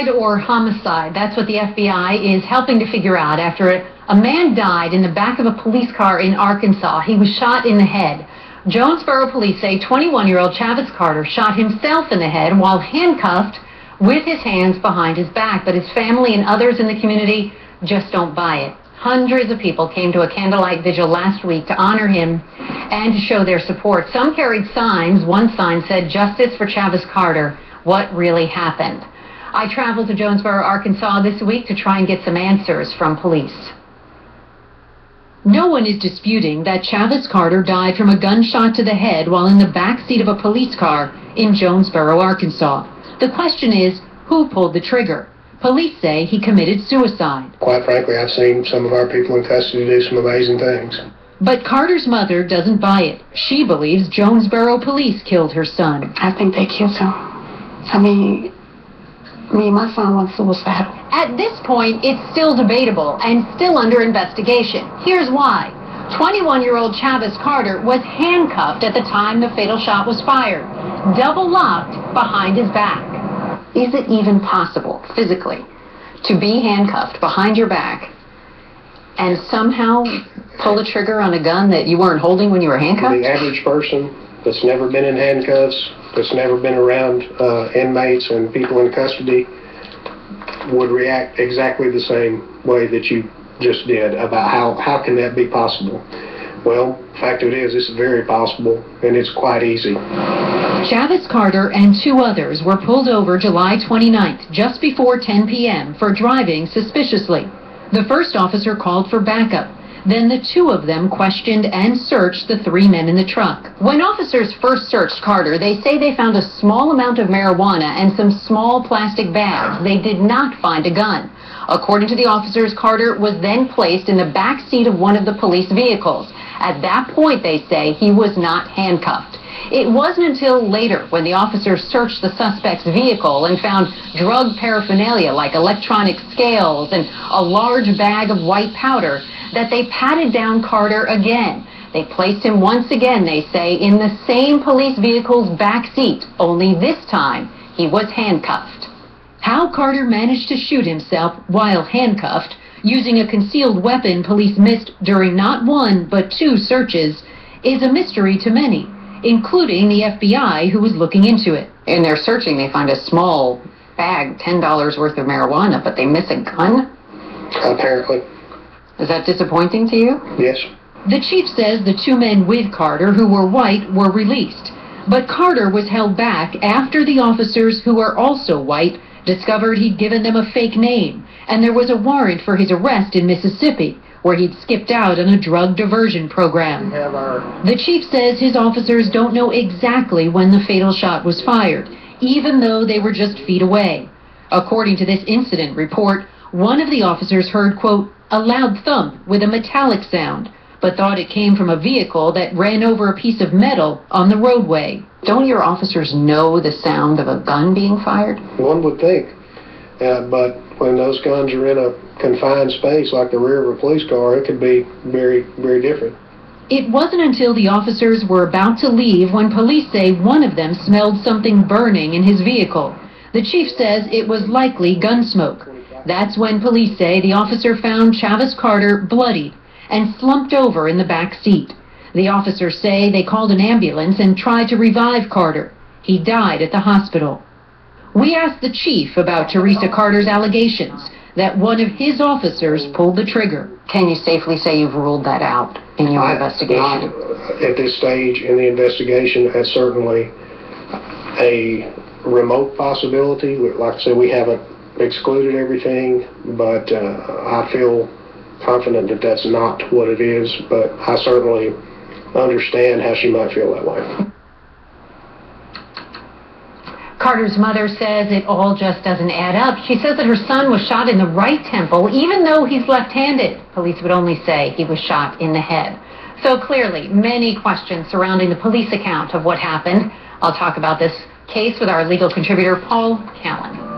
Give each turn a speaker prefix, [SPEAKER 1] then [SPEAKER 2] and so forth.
[SPEAKER 1] Suicide or homicide? That's what the FBI is helping to figure out after a man died in the back of a police car in Arkansas. He was shot in the head. Jonesboro police say 21-year-old Travis Carter shot himself in the head while handcuffed with his hands behind his back. But his family and others in the community just don't buy it. Hundreds of people came to a candlelight vigil last week to honor him and to show their support. Some carried signs. One sign said, "Justice for Travis Carter. What really happened?" I traveled to Jonesboro, Arkansas this week to try and get some answers from police. No one is disputing that Travis Carter died from a gunshot to the head while in the back seat of a police car in Jonesboro, Arkansas. The question is, who pulled the trigger? Police say he committed suicide.
[SPEAKER 2] Quite frankly, I've seen some of our people in custody do some amazing things.
[SPEAKER 1] But Carter's mother doesn't buy it. She believes Jonesboro police killed her son.
[SPEAKER 3] I think they killed him. I mean, my son was suicidal.
[SPEAKER 1] At this point, it's still debatable and still under investigation. Here's why. 21-year-old Travis Carter was handcuffed at the time the fatal shot was fired, double locked behind his back. Is it even possible, physically, to be handcuffed behind your back and somehow pull the trigger on a gun that you weren't holding when you were handcuffed?
[SPEAKER 2] The average person that's never been in handcuffs, that's never been around inmates and people in custody would react exactly the same way that you just did about how can that be possible? Well, the fact of it is, it's very possible, and it's quite easy.
[SPEAKER 1] Travis Carter and two others were pulled over July 29th, just before 10 p.m., for driving suspiciously. The first officer called for backup. Then the two of them questioned and searched the three men in the truck. When officers first searched Carter, they say they found a small amount of marijuana and some small plastic bags. They did not find a gun. According to the officers, Carter was then placed in the back seat of one of the police vehicles. At that point, they say, he was not handcuffed. It wasn't until later, when the officers searched the suspect's vehicle and found drug paraphernalia like electronic scales and a large bag of white powder, that they patted down Carter again. They placed him once again, they say, in the same police vehicle's back seat, only this time he was handcuffed. How Carter managed to shoot himself while handcuffed, using a concealed weapon police missed during not one but two searches, is a mystery to many, including the FBI, who was looking into it. In their searching, they find a small bag, $10 worth of marijuana, but they miss a gun?
[SPEAKER 2] Apparently.
[SPEAKER 1] Is that disappointing to you?
[SPEAKER 2] Yes.
[SPEAKER 1] The chief says the two men with Carter, who were white, were released. But Carter was held back after the officers, who are also white, discovered he'd given them a fake name, and there was a warrant for his arrest in Mississippi, where he'd skipped out on a drug diversion program. The chief says his officers don't know exactly when the fatal shot was fired, even though they were just feet away. According to this incident report, one of the officers heard, quote, a loud thump with a metallic sound, but thought it came from a vehicle that ran over a piece of metal on the roadway. Don't your officers know the sound of a gun being fired?
[SPEAKER 2] One would think, but when those guns are in a confined space like the rear of a police car, it could be very, very different.
[SPEAKER 1] It wasn't until the officers were about to leave when police say one of them smelled something burning in his vehicle. The chief says it was likely gun smoke. That's when police say the officer found Travis Carter bloodied and slumped over in the back seat. The officers say they called an ambulance and tried to revive Carter. He died at the hospital. We asked the chief about Teresa Carter's allegations that one of his officers pulled the trigger. Can you safely say you've ruled that out in your investigation?
[SPEAKER 2] At this stage in the investigation, that's certainly a remote possibility. Like I said, we haven't excluded everything, but I feel confident that that's not what it is, but I certainly understand how she might feel that way.
[SPEAKER 1] Carter's mother says it all just doesn't add up. She says that her son was shot in the right temple, even though he's left-handed. Police would only say he was shot in the head. So clearly, many questions surrounding the police account of what happened. I'll talk about this case with our legal contributor, Paul Callan.